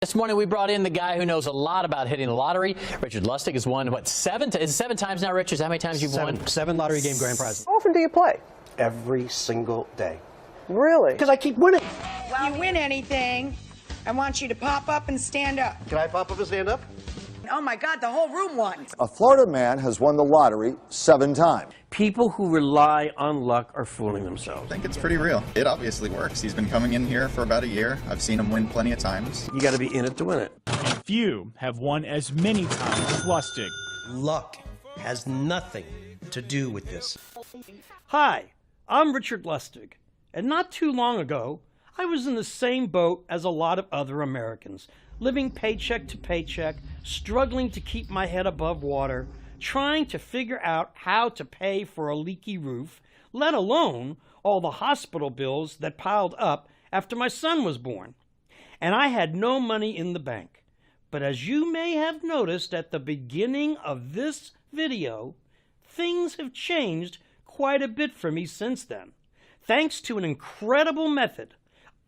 This morning we brought in the guy who knows a lot about hitting the lottery. Richard Lustig has won, what, is it 7 times now, Richard? How many times you've won? Seven lottery game grand prizes. How often do you play? Every single day. Really? Because I keep winning. Well, if you win anything, I want you to pop up and stand up. Can I pop up and stand up? Oh my God, the whole room won. A Florida man has won the lottery 7 times. People who rely on luck are fooling themselves. I think it's pretty real. It obviously works. He's been coming in here for about a year. I've seen him win plenty of times. You got to be in it to win it. Few have won as many times as Lustig. Luck has nothing to do with this. Hi, I'm Richard Lustig, and not too long ago, I was in the same boat as a lot of other Americans, living paycheck to paycheck, struggling to keep my head above water, trying to figure out how to pay for a leaky roof, let alone all the hospital bills that piled up after my son was born. And I had no money in the bank. But as you may have noticed at the beginning of this video, things have changed quite a bit for me since then, thanks to an incredible method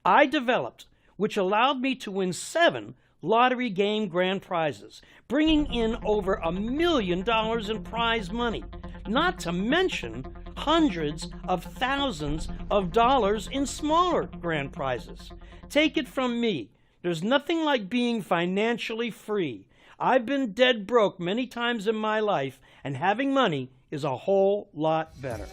I developed, which allowed me to win 7 lottery game grand prizes, bringing in over $1 million in prize money, not to mention hundreds of thousands of dollars in smaller grand prizes. Take it from me, there's nothing like being financially free. I've been dead broke many times in my life, and having money is a whole lot better.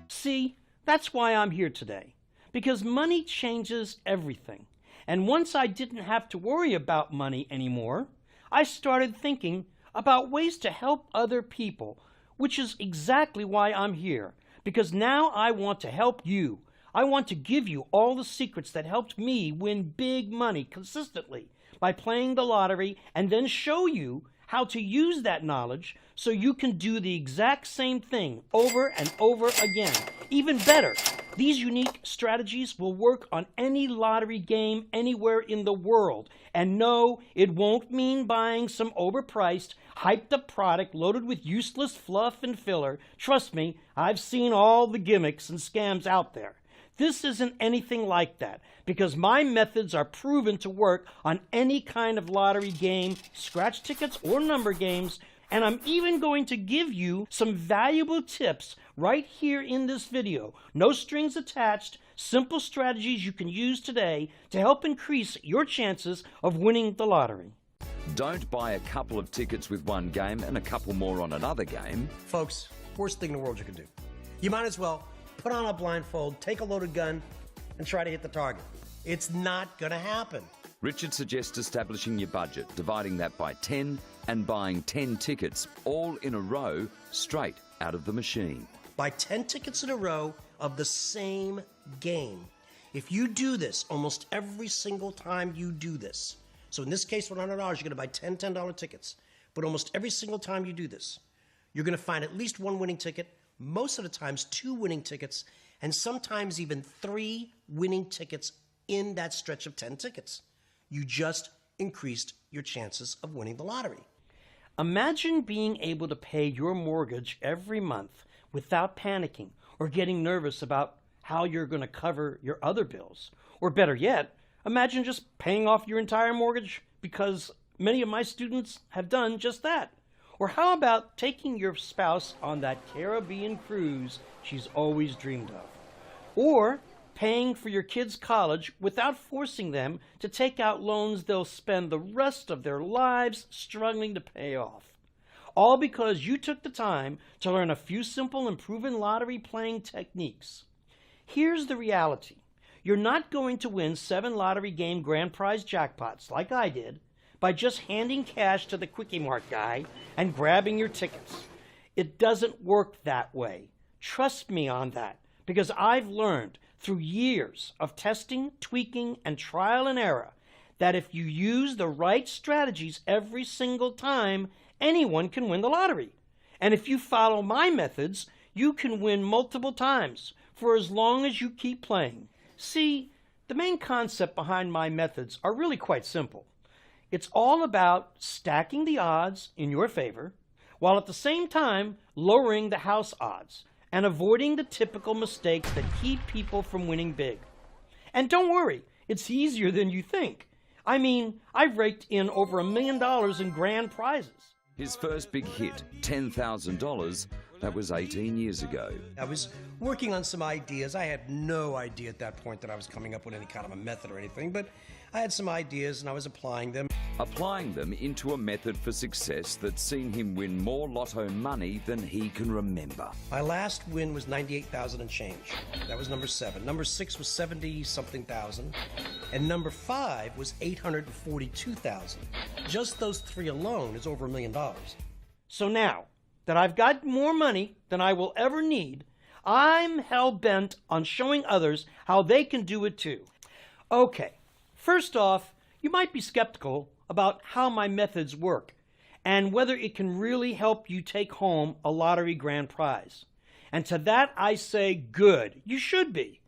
See, that's why I'm here today, because money changes everything. And once I didn't have to worry about money anymore, I started thinking about ways to help other people, which is exactly why I'm here, because now I want to help you. I want to give you all the secrets that helped me win big money consistently by playing the lottery, and then show you how to use that knowledge so you can do the exact same thing over and over again. Even better, these unique strategies will work on any lottery game anywhere in the world. And no, it won't mean buying some overpriced, hyped-up product loaded with useless fluff and filler. Trust me, I've seen all the gimmicks and scams out there. This isn't anything like that, because my methods are proven to work on any kind of lottery game, scratch tickets or number games, and I'm even going to give you some valuable tips right here in this video. No strings attached, simple strategies you can use today to help increase your chances of winning the lottery. Don't buy a couple of tickets with one game and a couple more on another game. Folks, worst thing in the world you can do. You might as well put on a blindfold, take a loaded gun, and try to hit the target. It's not gonna happen. Richard suggests establishing your budget, dividing that by 10 and buying 10 tickets all in a row straight out of the machine. Buy 10 tickets in a row of the same game. If you do this almost every single time you do this, so in this case, $100, you're gonna buy 10 $10 tickets, but almost every single time you do this, you're gonna find at least 1 winning ticket, most of the times 2 winning tickets, and sometimes even 3 winning tickets in that stretch of 10 tickets. You just increased your chances of winning the lottery. Imagine being able to pay your mortgage every month without panicking or getting nervous about how you're going to cover your other bills. Or better yet, imagine just paying off your entire mortgage, because many of my students have done just that. Or how about taking your spouse on that Caribbean cruise she's always dreamed of? Or paying for your kids' college without forcing them to take out loans they'll spend the rest of their lives struggling to pay off. All because you took the time to learn a few simple and proven lottery playing techniques. Here's the reality. You're not going to win 7 lottery game grand prize jackpots like I did by just handing cash to the Quickie Mart guy and grabbing your tickets. It doesn't work that way. Trust me on that, because I've learned through years of testing, tweaking, and trial and error that if you use the right strategies every single time, anyone can win the lottery. And if you follow my methods, you can win multiple times for as long as you keep playing. See, the main concept behind my methods are really quite simple. It's all about stacking the odds in your favor while at the same time lowering the house odds and avoiding the typical mistakes that keep people from winning big. And don't worry, it's easier than you think. I mean, I've raked in over $1 million in grand prizes. His first big hit, $10,000, that was 18 years ago. I was working on some ideas. I had no idea at that point that I was coming up with any kind of a method or anything, but I had some ideas and I was applying them. Applying them into a method for success that's seen him win more lotto money than he can remember. My last win was 98,000 and change. That was number 7. Number 6 was 70-something thousand. And number 5 was 842,000. Just those 3 alone is over $1 million. So now that I've got more money than I will ever need, I'm hell-bent on showing others how they can do it too. Okay, first off, you might be skeptical about how my methods work and whether it can really help you take home a lottery grand prize. And to that I say, good, you should be.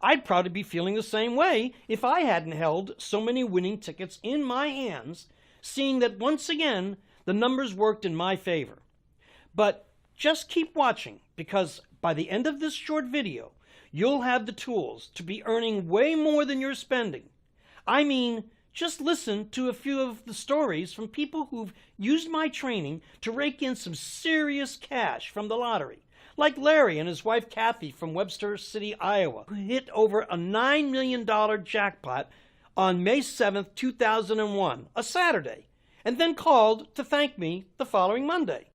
I'd probably be feeling the same way if I hadn't held so many winning tickets in my hands, seeing that once again the numbers worked in my favor. But just keep watching, because by the end of this short video, you'll have the tools to be earning way more than you're spending. I mean, just listen to a few of the stories from people who've used my training to rake in some serious cash from the lottery. Like Larry and his wife Kathy from Webster City, Iowa, who hit over a $9 million jackpot on May 7th, 2001, a Saturday, and then called to thank me the following Monday.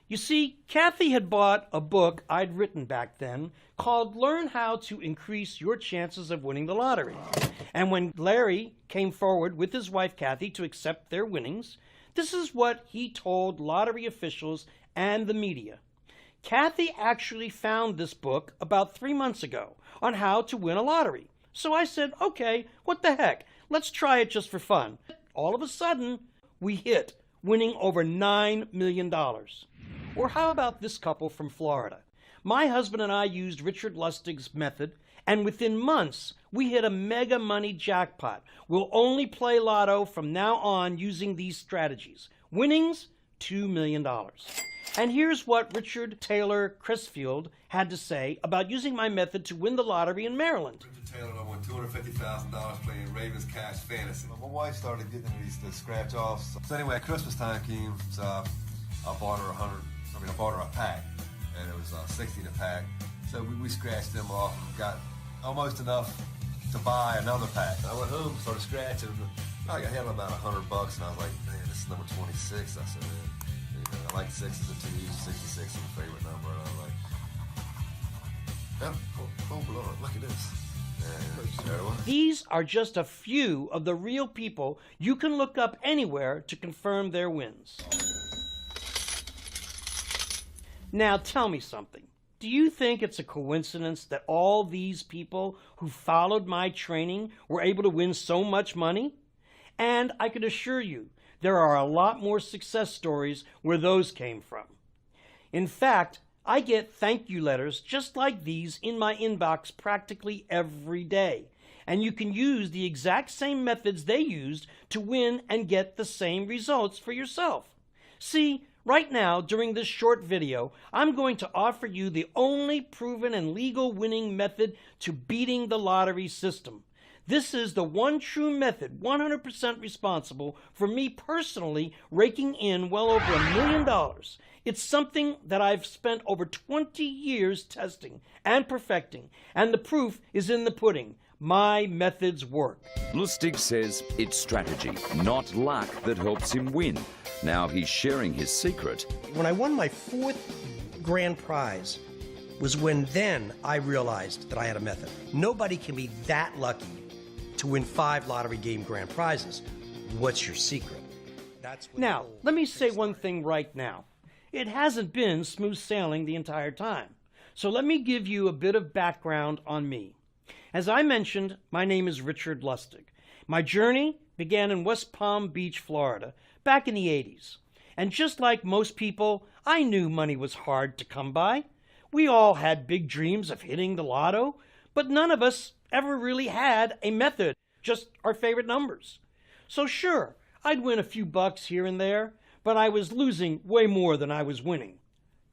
You see, Kathy had bought a book I'd written back then called Learn How to Increase Your Chances of Winning the Lottery. And when Larry came forward with his wife Kathy to accept their winnings, this is what he told lottery officials and the media. Kathy actually found this book about 3 months ago on how to win a lottery. So I said, okay, what the heck, let's try it just for fun. All of a sudden, we hit, winning over $9 million. Or how about this couple from Florida? My husband and I used Richard Lustig's method, and within months, we hit a mega money jackpot. We'll only play lotto from now on using these strategies. Winnings, $2 million. And here's what Richard Taylor Crisfield had to say about using my method to win the lottery in Maryland. Richard Taylor, I won $250,000 playing Ravens Cash Fantasy. My wife started getting the scratch-offs. So anyway, Christmas time came, so I bought her a pack, and it was 60 in a pack. So we scratched them off and got almost enough to buy another pack. I went home, started scratching. I had about $100, and I was like, man, this is number 26. I said, man, I like 6s and 2s, 66 is my favorite number. And I was like, oh Lord, look at this. And there it was. These are just a few of the real people you can look up anywhere to confirm their wins. Now tell me something. Do you think it's a coincidence that all these people who followed my training were able to win so much money? And I can assure you, there are a lot more success stories where those came from. In fact, I get thank you letters just like these in my inbox practically every day. And you can use the exact same methods they used to win and get the same results for yourself. See, right now, during this short video, I'm going to offer you the only proven and legal winning method to beating the lottery system. This is the one true method, 100% responsible for me personally raking in well over $1 million. It's something that I've spent over 20 years testing and perfecting, and the proof is in the pudding. My methods work. Lustig says it's strategy, not luck, that helps him win. Now he's sharing his secret. When I won my 4th grand prize was when then I realized that I had a method. Nobody can be that lucky to win 5 lottery game grand prizes. What's your secret? That's when Now, let me say one thing right now. It hasn't been smooth sailing the entire time. So let me give you a bit of background on me. As I mentioned, my name is Richard Lustig. My journey began in West Palm Beach, Florida, back in the 80s. And just like most people, I knew money was hard to come by. We all had big dreams of hitting the lotto, but none of us ever really had a method, just our favorite numbers. So sure, I'd win a few bucks here and there, but I was losing way more than I was winning.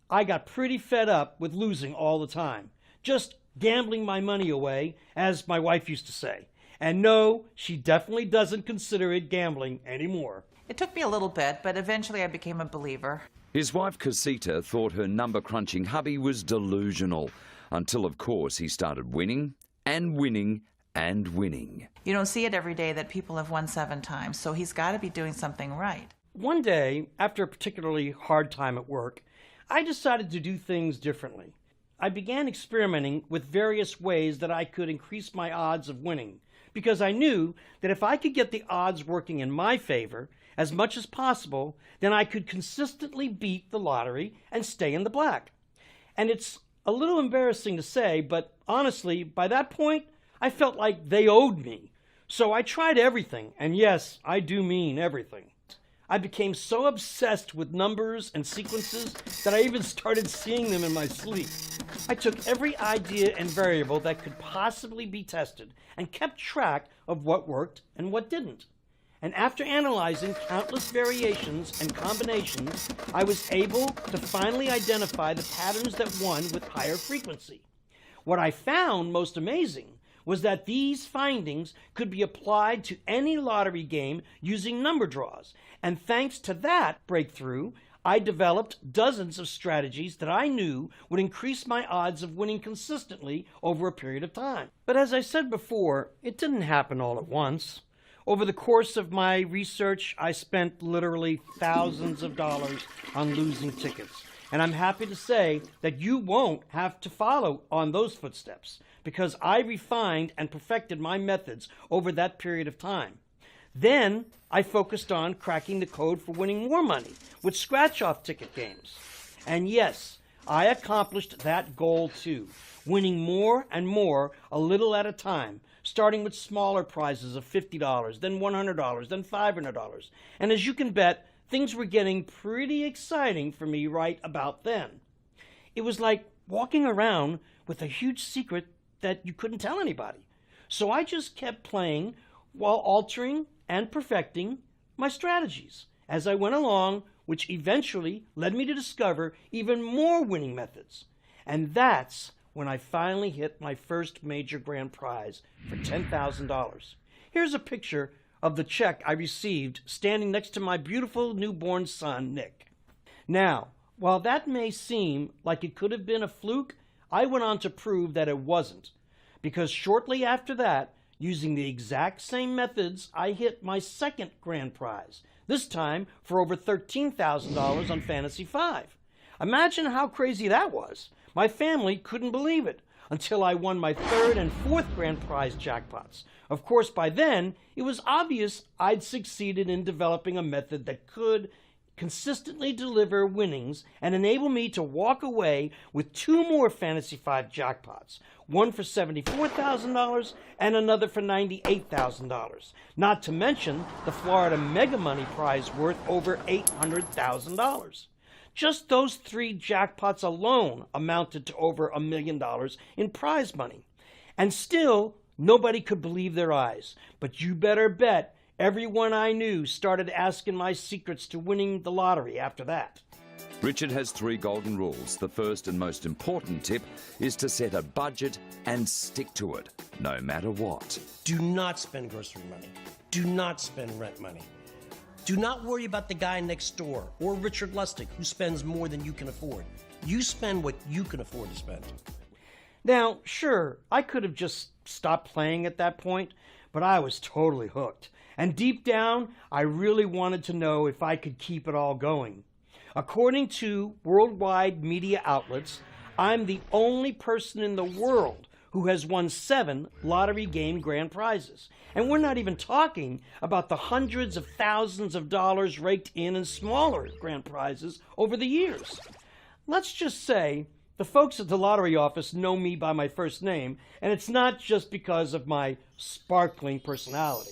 I got pretty fed up with losing all the time, just gambling my money away, as my wife used to say. And no, she definitely doesn't consider it gambling anymore. It took me a little bit, but eventually I became a believer. His wife Casita thought her number-crunching hubby was delusional, until of course he started winning and winning and winning. You don't see it every day that people have won 7 times, so he's got to be doing something right. One day, after a particularly hard time at work, I decided to do things differently. I began experimenting with various ways that I could increase my odds of winning, because I knew that if I could get the odds working in my favor as much as possible, then I could consistently beat the lottery and stay in the black. And it's a little embarrassing to say, but honestly, by that point, I felt like they owed me. So I tried everything, and yes, I do mean everything. I became so obsessed with numbers and sequences that I even started seeing them in my sleep. I took every idea and variable that could possibly be tested and kept track of what worked and what didn't. And after analyzing countless variations and combinations, I was able to finally identify the patterns that won with higher frequency. What I found most amazing was that these findings could be applied to any lottery game using number draws. And thanks to that breakthrough, I developed dozens of strategies that I knew would increase my odds of winning consistently over a period of time. But as I said before, it didn't happen all at once. Over the course of my research, I spent literally thousands of dollars on losing tickets. And I'm happy to say that you won't have to follow on those footsteps, because I refined and perfected my methods over that period of time. Then I focused on cracking the code for winning more money with scratch-off ticket games. And yes, I accomplished that goal too, winning more and more a little at a time, starting with smaller prizes of $50, then $100, then $500. And as you can bet, things were getting pretty exciting for me right about then. It was like walking around with a huge secret that you couldn't tell anybody. So I just kept playing while altering and perfecting my strategies as I went along, which eventually led me to discover even more winning methods. And that's when I finally hit my first major grand prize for $10,000. Here's a picture of the check I received standing next to my beautiful newborn son, Nick. Now, while that may seem like it could have been a fluke, I went on to prove that it wasn't, because shortly after that, using the exact same methods, I hit my second grand prize, this time for over $13,000 on Fantasy 5. Imagine how crazy that was. My family couldn't believe it until I won my third and fourth grand prize jackpots. Of course, by then, it was obvious I'd succeeded in developing a method that could consistently deliver winnings and enable me to walk away with 2 more Fantasy 5 jackpots, one for $74,000 and another for $98,000, not to mention the Florida Mega Money prize worth over $800,000. Just those 3 jackpots alone amounted to over $1 million in prize money. And still, nobody could believe their eyes. But you better bet everyone I knew started asking my secrets to winning the lottery after that. Richard has 3 golden rules. The first and most important tip is to set a budget and stick to it, no matter what. Do not spend grocery money. Do not spend rent money. Do not worry about the guy next door or Richard Lustig who spends more than you can afford. You spend what you can afford to spend. Now, sure, I could have just stopped playing at that point, but I was totally hooked. And deep down, I really wanted to know if I could keep it all going. According to worldwide media outlets, I'm the only person in the world who has won 7 lottery game grand prizes. And we're not even talking about the hundreds of thousands of dollars raked in smaller grand prizes over the years. Let's just say the folks at the lottery office know me by my first name, and it's not just because of my sparkling personality.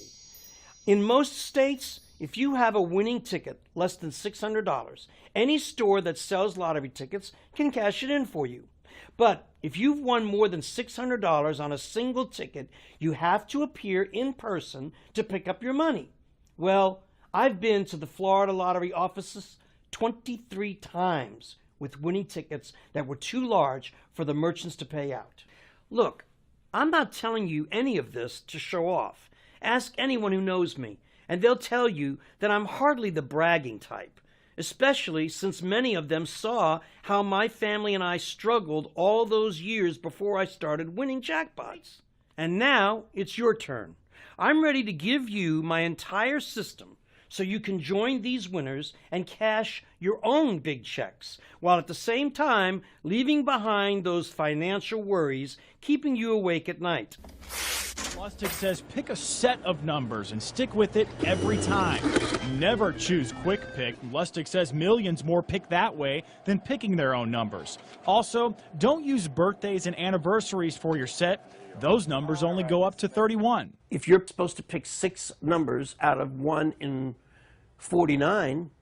In most states, if you have a winning ticket less than $600, any store that sells lottery tickets can cash it in for you. But if you've won more than $600 on a single ticket, you have to appear in person to pick up your money. Well, I've been to the Florida Lottery offices 23 times with winning tickets that were too large for the merchants to pay out. Look, I'm not telling you any of this to show off. Ask anyone who knows me, and they'll tell you that I'm hardly the bragging type, especially since many of them saw how my family and I struggled all those years before I started winning jackpots. And now it's your turn. I'm ready to give you my entire system so you can join these winners and cash your own big checks, while at the same time leaving behind those financial worries keeping you awake at night. Lustig says pick a set of numbers and stick with it every time. Never choose quick pick. Lustig says millions more pick that way than picking their own numbers. Also, don't use birthdays and anniversaries for your set. Those numbers only go up to 31. If you're supposed to pick 6 numbers out of 1 in 49,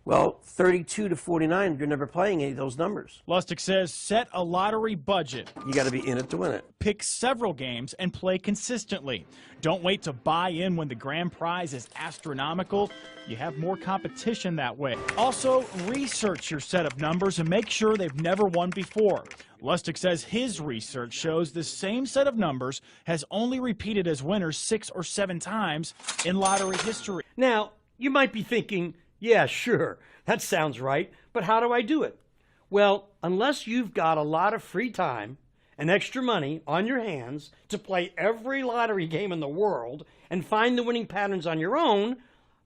well, 32 to 49, you're never playing any of those numbers. Lustig says set a lottery budget. You got to be in it to win it. Pick several games and play consistently. Don't wait to buy in when the grand prize is astronomical. You have more competition that way. Also, research your set of numbers and make sure they've never won before. Lustig says his research shows the same set of numbers has only repeated as winners 6 or 7 times in lottery history. Now, you might be thinking, yeah, sure, that sounds right, but how do I do it? Well, unless you've got a lot of free time and extra money on your hands to play every lottery game in the world and find the winning patterns on your own,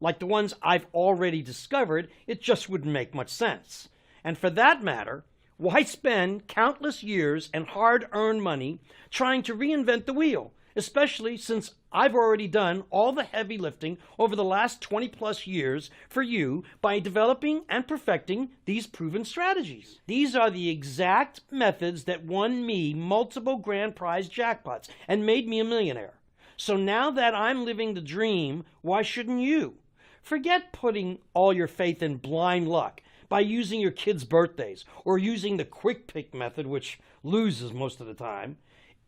like the ones I've already discovered, it just wouldn't make much sense. And for that matter, why spend countless years and hard-earned money trying to reinvent the wheel, especially since I've already done all the heavy lifting over the last 20-plus years for you by developing and perfecting these proven strategies. These are the exact methods that won me multiple grand prize jackpots and made me a millionaire. So now that I'm living the dream, why shouldn't you? Forget putting all your faith in blind luck by using your kids' birthdays or using the quick pick method, which loses most of the time.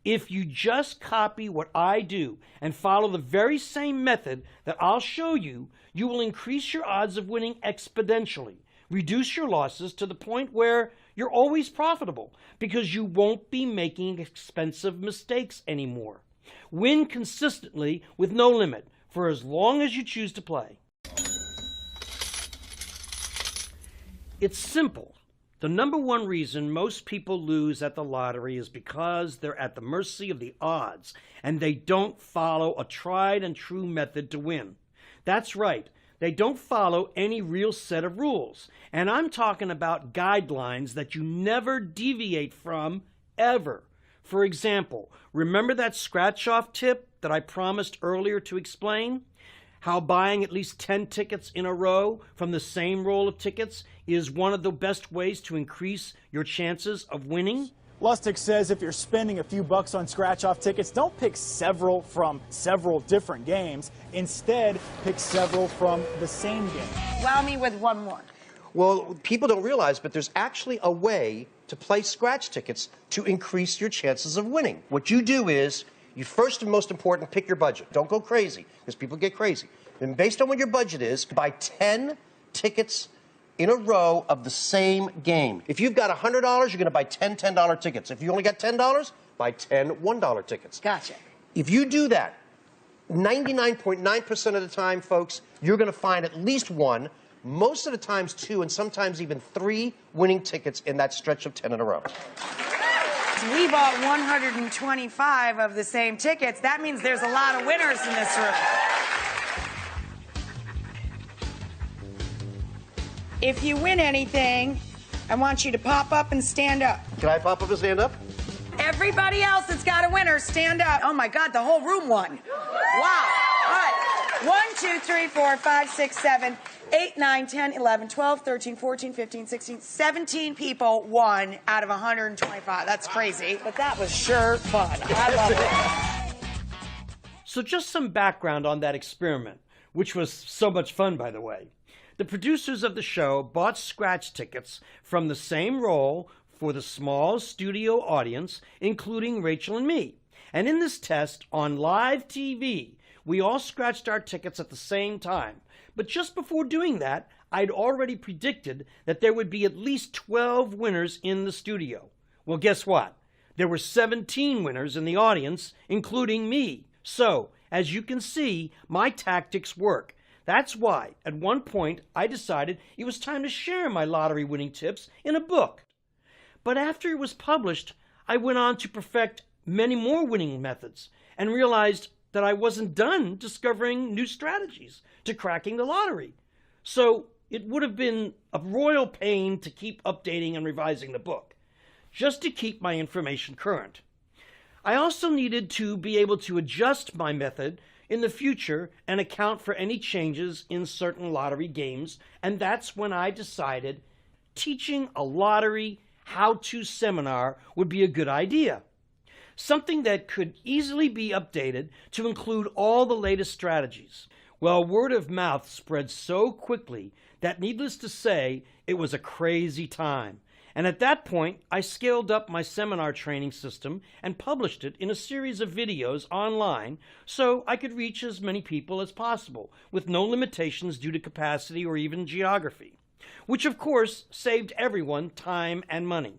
If you just copy what I do and follow the very same method that I'll show you, you will increase your odds of winning exponentially, reduce your losses to the point where you're always profitable because you won't be making expensive mistakes anymore. Win consistently with no limit for as long as you choose to play. It's simple. The number one reason most people lose at the lottery is because they're at the mercy of the odds and they don't follow a tried and true method to win. That's right. They don't follow any real set of rules. And I'm talking about guidelines that you never deviate from, ever. For example, remember that scratch-off tip that I promised earlier to explain? How buying at least 10 tickets in a row from the same roll of tickets is one of the best ways to increase your chances of winning? Lustig says if you're spending a few bucks on scratch-off tickets, don't pick several from several different games. Instead, pick several from the same game. Wow me with one more. Well, people don't realize, but there's actually a way to play scratch tickets to increase your chances of winning. What you do is, you first and most important, pick your budget. Don't go crazy, because people get crazy. And based on what your budget is, buy 10 tickets in a row of the same game. If you've got $100, you're going to buy 10 $10 tickets. If you only got $10, buy 10 $1 tickets. Gotcha. If you do that, 99.9% of the time, folks, you're going to find at least one, most of the times 2, and sometimes even 3 winning tickets in that stretch of 10 in a row. We bought 125 of the same tickets. That means there's a lot of winners in this room. If you win anything, I want you to pop up and stand up. Can I pop up and stand up? Everybody else that's got a winner, stand up. Oh my God, the whole room won. Wow. All right. 1, 2, 3, 4, 5, 6, 7, 8, 9, 10, 11, 12, 13, 14, 15, 16, 17 people won out of 125. That's crazy, but that was sure fun. I love it. So just some background on that experiment, which was so much fun, by the way. The producers of the show bought scratch tickets from the same roll for the small studio audience, including Rachel and me. And in this test on live TV, we all scratched our tickets at the same time, But just before doing that, I'd already predicted that there would be at least 12 winners in the studio. Well, guess what? There were 17 winners in the audience, including me. So, as you can see, my tactics work. That's why, at one point, I decided it was time to share my lottery winning tips in a book. But after it was published, I went on to perfect many more winning methods and realized that I wasn't done discovering new strategies to cracking the lottery. So it would have been a royal pain to keep updating and revising the book, just to keep my information current. I also needed to be able to adjust my method in the future and account for any changes in certain lottery games, and that's when I decided teaching a lottery how-to seminar would be a good idea. Something that could easily be updated to include all the latest strategies. Well, word of mouth spread so quickly that, needless to say, it was a crazy time. And at that point, I scaled up my seminar training system and published it in a series of videos online so I could reach as many people as possible with no limitations due to capacity or even geography, which of course saved everyone time and money.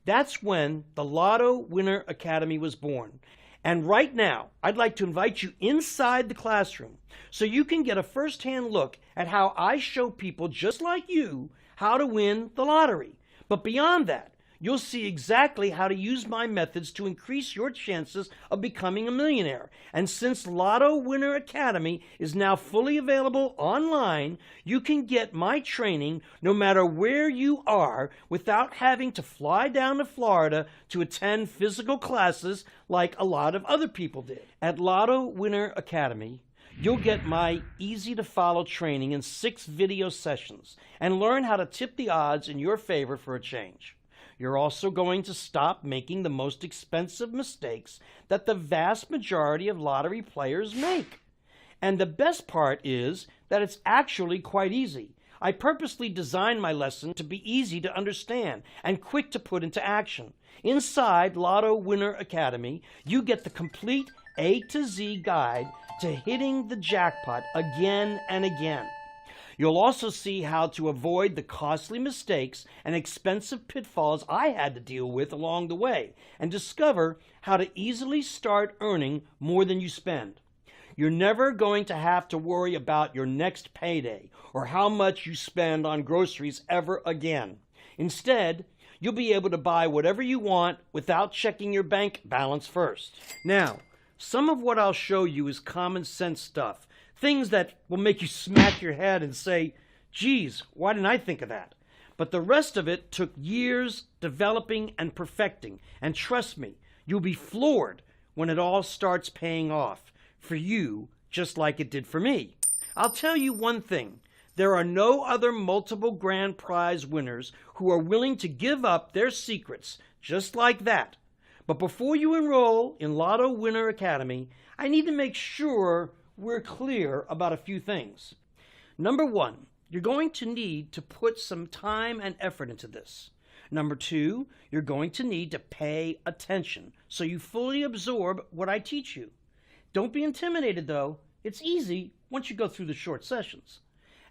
That's when the Lotto Winner Academy was born. And right now, I'd like to invite you inside the classroom so you can get a first-hand look at how I show people just like you how to win the lottery. But beyond that, you'll see exactly how to use my methods to increase your chances of becoming a millionaire. And since Lotto Winner Academy is now fully available online, you can get my training no matter where you are without having to fly down to Florida to attend physical classes like a lot of other people did. At Lotto Winner Academy, you'll get my easy-to-follow training in 6 video sessions and learn how to tip the odds in your favor for a change. You're also going to stop making the most expensive mistakes that the vast majority of lottery players make. And the best part is that it's actually quite easy. I purposely designed my lesson to be easy to understand and quick to put into action. Inside Lotto Winner Academy, you get the complete A to Z guide to hitting the jackpot again and again. You'll also see how to avoid the costly mistakes and expensive pitfalls I had to deal with along the way, and discover how to easily start earning more than you spend. You're never going to have to worry about your next payday or how much you spend on groceries ever again. Instead, you'll be able to buy whatever you want without checking your bank balance first. Now, some of what I'll show you is common sense stuff. Things that will make you smack your head and say, geez, why didn't I think of that? But the rest of it took years developing and perfecting. And trust me, you'll be floored when it all starts paying off for you, just like it did for me. I'll tell you one thing. There are no other multiple grand prize winners who are willing to give up their secrets just like that. But before you enroll in Lotto Winner Academy, I need to make sure we're clear about a few things. Number 1, you're going to need to put some time and effort into this. Number 2, you're going to need to pay attention so you fully absorb what I teach you. Don't be intimidated though. It's easy once you go through the short sessions.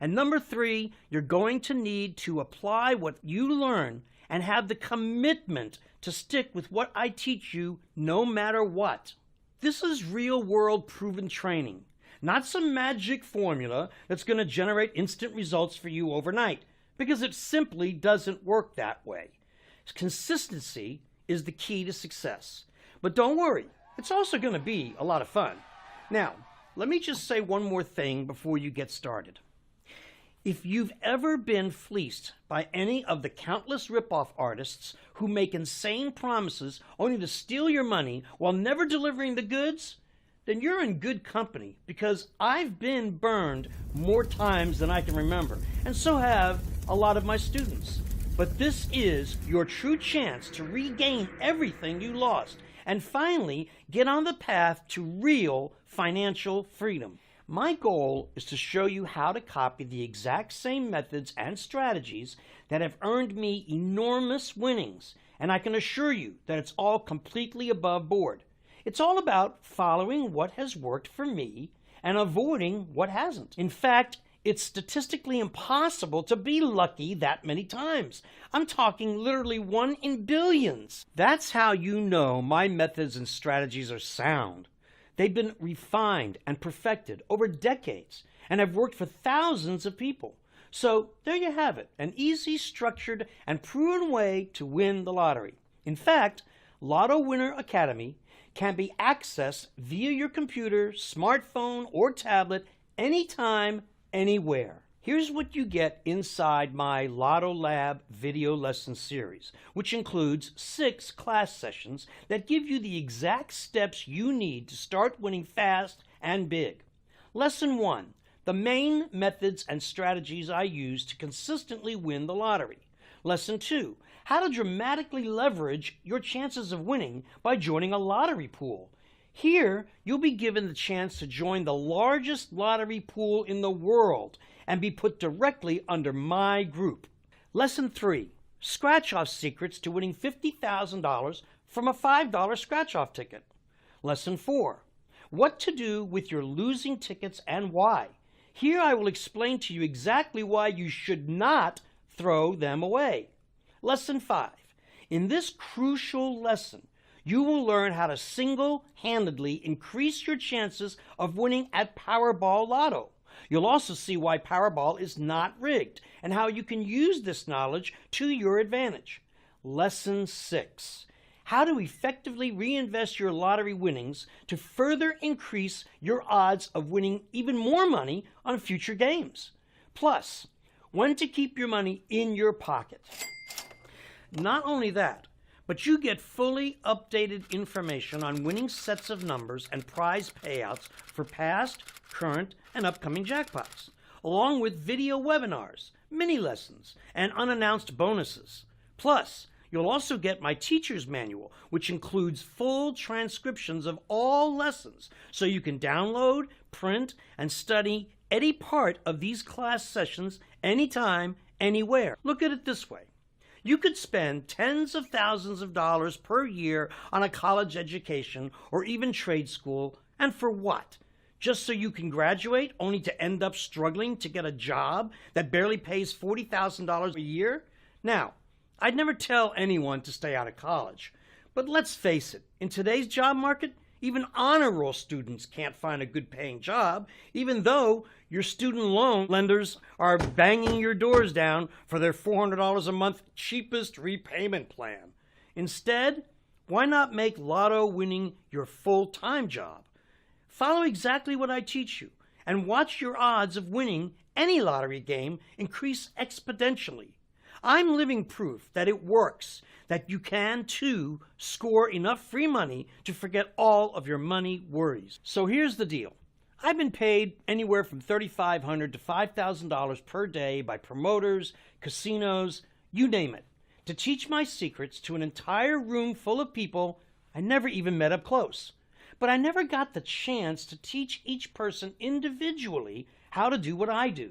And number 3, you're going to need to apply what you learn and have the commitment to stick with what I teach you no matter what. This is real-world proven training, not some magic formula that's going to generate instant results for you overnight, because it simply doesn't work that way. Consistency is the key to success. But don't worry, it's also going to be a lot of fun. Now, let me just say one more thing before you get started. If you've ever been fleeced by any of the countless ripoff artists who make insane promises only to steal your money while never delivering the goods, then you're in good company, because I've been burned more times than I can remember, and so have a lot of my students. But this is your true chance to regain everything you lost and finally get on the path to real financial freedom. My goal is to show you how to copy the exact same methods and strategies that have earned me enormous winnings, and I can assure you that it's all completely above board. It's all about following what has worked for me and avoiding what hasn't. In fact, It's statistically impossible to be lucky that many times. I'm talking literally 1 in billions. That's how you know my methods and strategies are sound. They've been refined and perfected over decades and have worked for thousands of people. So there you have it, an easy, structured, and proven way to win the lottery. In fact, Lotto Winner Academy can be accessed via your computer, smartphone, or tablet anytime, anywhere. Here's what you get inside my Lotto Lab video lesson series, which includes 6 class sessions that give you the exact steps you need to start winning fast and big. Lesson 1, the main methods and strategies I use to consistently win the lottery. Lesson 2, how to dramatically leverage your chances of winning by joining a lottery pool. Here, you'll be given the chance to join the largest lottery pool in the world and be put directly under my group. Lesson 3, scratch-off secrets to winning $50,000 from a $5 scratch-off ticket. Lesson 4, what to do with your losing tickets and why. Here I will explain to you exactly why you should not throw them away. Lesson 5, in this crucial lesson, you will learn how to single-handedly increase your chances of winning at Powerball Lotto. You'll also see why Powerball is not rigged and how you can use this knowledge to your advantage. Lesson 6, how to effectively reinvest your lottery winnings to further increase your odds of winning even more money on future games. Plus, when to keep your money in your pocket. Not only that, but you get fully updated information on winning sets of numbers and prize payouts for past, current, and upcoming jackpots, along with video webinars, mini lessons, and unannounced bonuses. Plus, you'll also get my teacher's manual, which includes full transcriptions of all lessons, so you can download, print, and study any part of these class sessions anytime, anywhere. Look at it this way. You could spend tens of thousands of dollars per year on a college education or even trade school, and for what? Just so you can graduate only to end up struggling to get a job that barely pays $40,000 a year? Now, I'd never tell anyone to stay out of college, but let's face it, in today's job market, even honor roll students can't find a good paying job, even though your student loan lenders are banging your doors down for their $400 a month cheapest repayment plan. Instead, why not make lotto winning your full-time job? Follow exactly what I teach you and watch your odds of winning any lottery game increase exponentially. I'm living proof that it works, that you can, too, score enough free money to forget all of your money worries. So here's the deal. I've been paid anywhere from $3,500 to $5,000 per day by promoters, casinos, you name it, to teach my secrets to an entire room full of people I never even met up close. But I never got the chance to teach each person individually how to do what I do,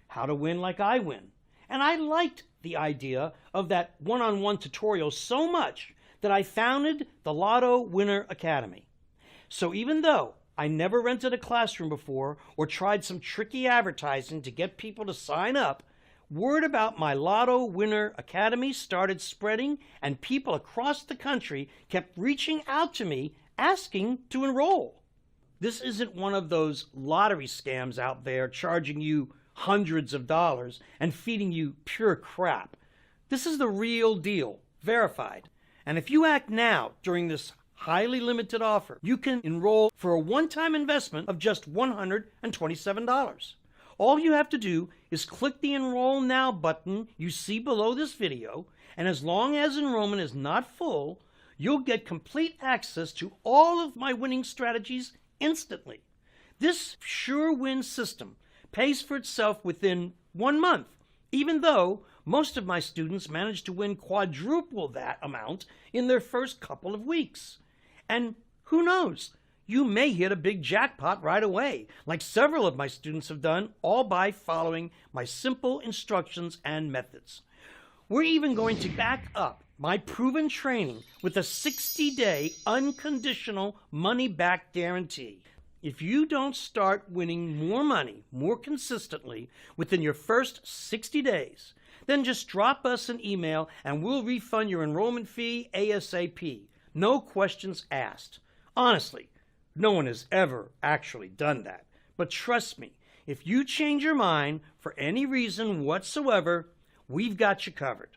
how to win like I win. And I liked the idea of that one-on-one tutorial so much that I founded the Lotto Winner Academy. So even though I never rented a classroom before or tried some tricky advertising to get people to sign up, word about my Lotto Winner Academy started spreading, and people across the country kept reaching out to me asking to enroll. This isn't one of those lottery scams out there charging you hundreds of dollars and feeding you pure crap. This is the real deal, verified. And if you act now during this highly limited offer, you can enroll for a one-time investment of just $127. All you have to do is click the Enroll Now button you see below this video, and as long as enrollment is not full, you'll get complete access to all of my winning strategies instantly. This sure win system pays for itself within 1 month, even though most of my students manage to win quadruple that amount in their first couple of weeks. And who knows, you may hit a big jackpot right away, like several of my students have done, all by following my simple instructions and methods. We're even going to back up my proven training with a 60-day unconditional money-back guarantee. if you don't start winning more money more consistently within your first 60 days, then just drop us an email and we'll refund your enrollment fee ASAP. No questions asked. Honestly, no one has ever actually done that. But trust me, if you change your mind for any reason whatsoever, we've got you covered.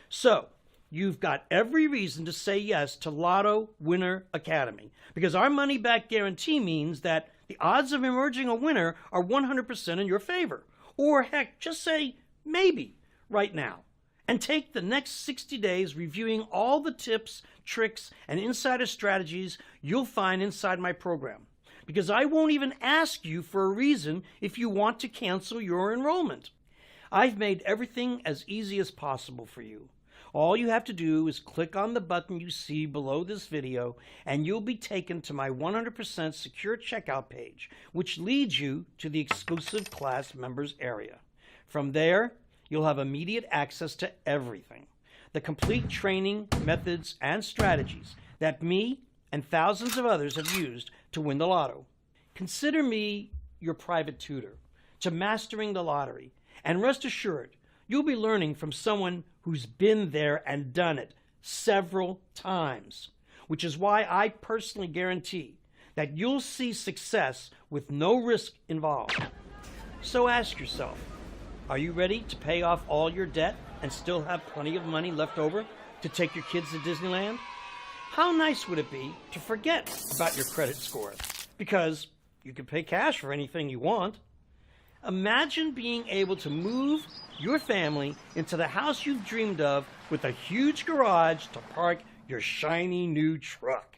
So, you've got every reason to say yes to Lotto Winner Academy, because our money-back guarantee means that the odds of emerging a winner are 100% in your favor. Or heck, just say maybe right now. And take the next 60 days reviewing all the tips, tricks, and insider strategies you'll find inside my program. Because I won't even ask you for a reason if you want to cancel your enrollment. I've made everything as easy as possible for you. All you have to do is click on the button you see below this video and you'll be taken to my 100% secure checkout page, which leads you to the exclusive class members area. From there, you'll have immediate access to everything. The complete training, methods, and strategies that me and thousands of others have used to win the lotto. Consider me your private tutor to mastering the lottery, and rest assured, you'll be learning from someone who's been there and done it several times, which is why I personally guarantee that you'll see success with no risk involved. So ask yourself, are you ready to pay off all your debt and still have plenty of money left over to take your kids to Disneyland? How nice would it be to forget about your credit score? Because you can pay cash for anything you want. Imagine being able to move your family into the house you've dreamed of with a huge garage to park your shiny new truck.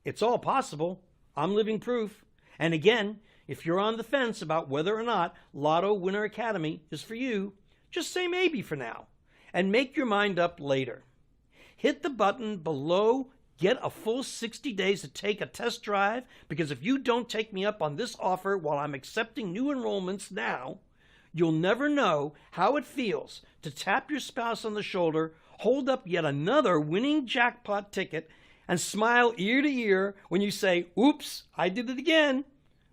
It's all possible. I'm living proof. And again, if you're on the fence about whether or not Lotto Winner Academy is for you, just say maybe for now and make your mind up later. Hit the button below. Get a full 60 days to take a test drive, because if you don't take me up on this offer while I'm accepting new enrollments now, you'll never know how it feels to tap your spouse on the shoulder, hold up yet another winning jackpot ticket, and smile ear to ear when you say, "Oops, I did it again."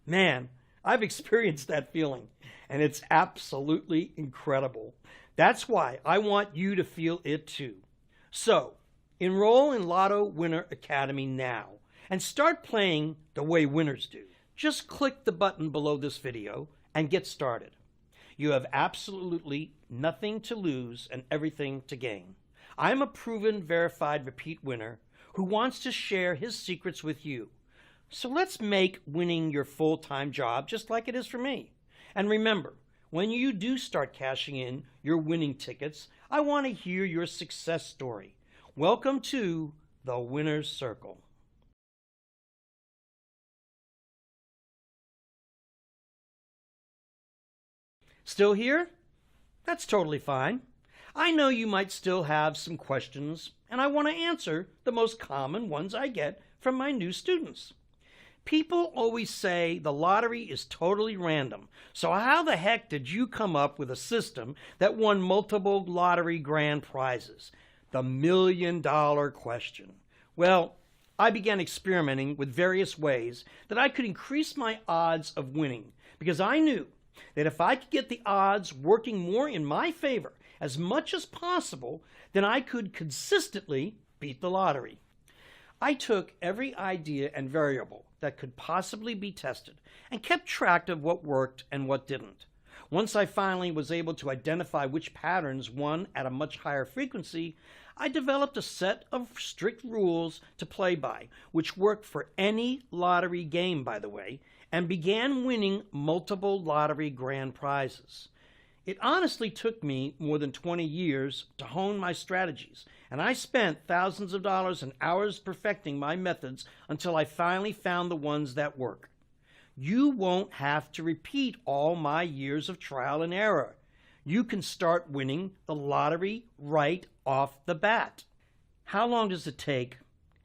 Man, I've experienced that feeling, and it's absolutely incredible. That's why I want you to feel it too. So, enroll in Lotto Winner Academy now and start playing the way winners do. Just click the button below this video and get started. You have absolutely nothing to lose and everything to gain. I'm a proven, verified, repeat winner who wants to share his secrets with you. So let's make winning your full-time job just like it is for me. And remember, when you do start cashing in your winning tickets, I want to hear your success story. Welcome to the Winner's Circle. Still here? That's totally fine. I know you might still have some questions, and I want to answer the most common ones I get from my new students. People always say the lottery is totally random, so how the heck did you come up with a system that won multiple lottery grand prizes? The million-dollar question. Well, I began experimenting with various ways that I could increase my odds of winning, because I knew that if I could get the odds working more in my favor as much as possible, then I could consistently beat the lottery. I took every idea and variable that could possibly be tested and kept track of what worked and what didn't. Once I finally was able to identify which patterns won at a much higher frequency, I developed a set of strict rules to play by, which worked for any lottery game, by the way, and began winning multiple lottery grand prizes. It honestly took me more than 20 years to hone my strategies, and I spent thousands of dollars and hours perfecting my methods until I finally found the ones that work. You won't have to repeat all my years of trial and error. You can start winning the lottery right off the bat. How long does it take,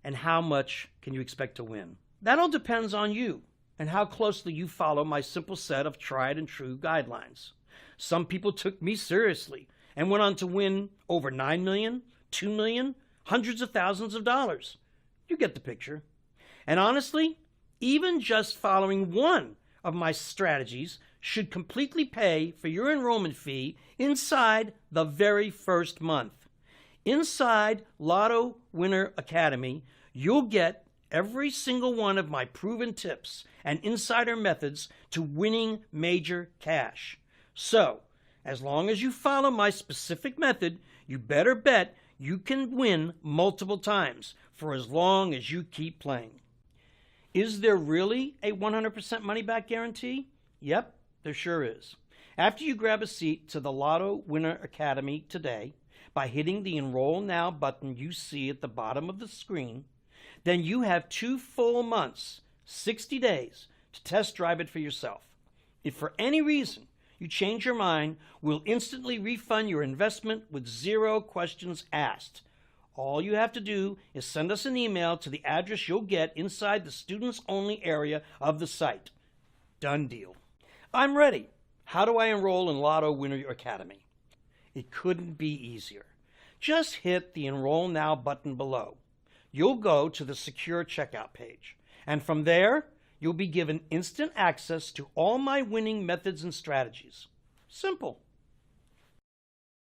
and how much can you expect to win? That all depends on you and how closely you follow my simple set of tried and true guidelines. Some people took me seriously and went on to win over $9 million, $2 million, hundreds of thousands of dollars. You get the picture. And honestly, Even just following one of my strategies should completely pay for your enrollment fee inside the very first month. Inside Lotto Winner Academy, you'll get every single one of my proven tips and insider methods to winning major cash. So, as long as you follow my specific method, you better bet you can win multiple times for as long as you keep playing. Is there really a 100% money-back guarantee? Yep, there sure is. After you grab a seat to the Lotto Winner Academy today by hitting the Enroll Now button you see at the bottom of the screen, then you have 2 full months, 60 days, to test drive it for yourself. If for any reason you change your mind, we'll instantly refund your investment with 0 questions asked. All you have to do is send us an email to the address you'll get inside the students-only area of the site. Done deal. I'm ready. How do I enroll in Lotto Winner Academy? It couldn't be easier. Just hit the Enroll Now button below. You'll go to the secure checkout page, and from there, you'll be given instant access to all my winning methods and strategies. Simple.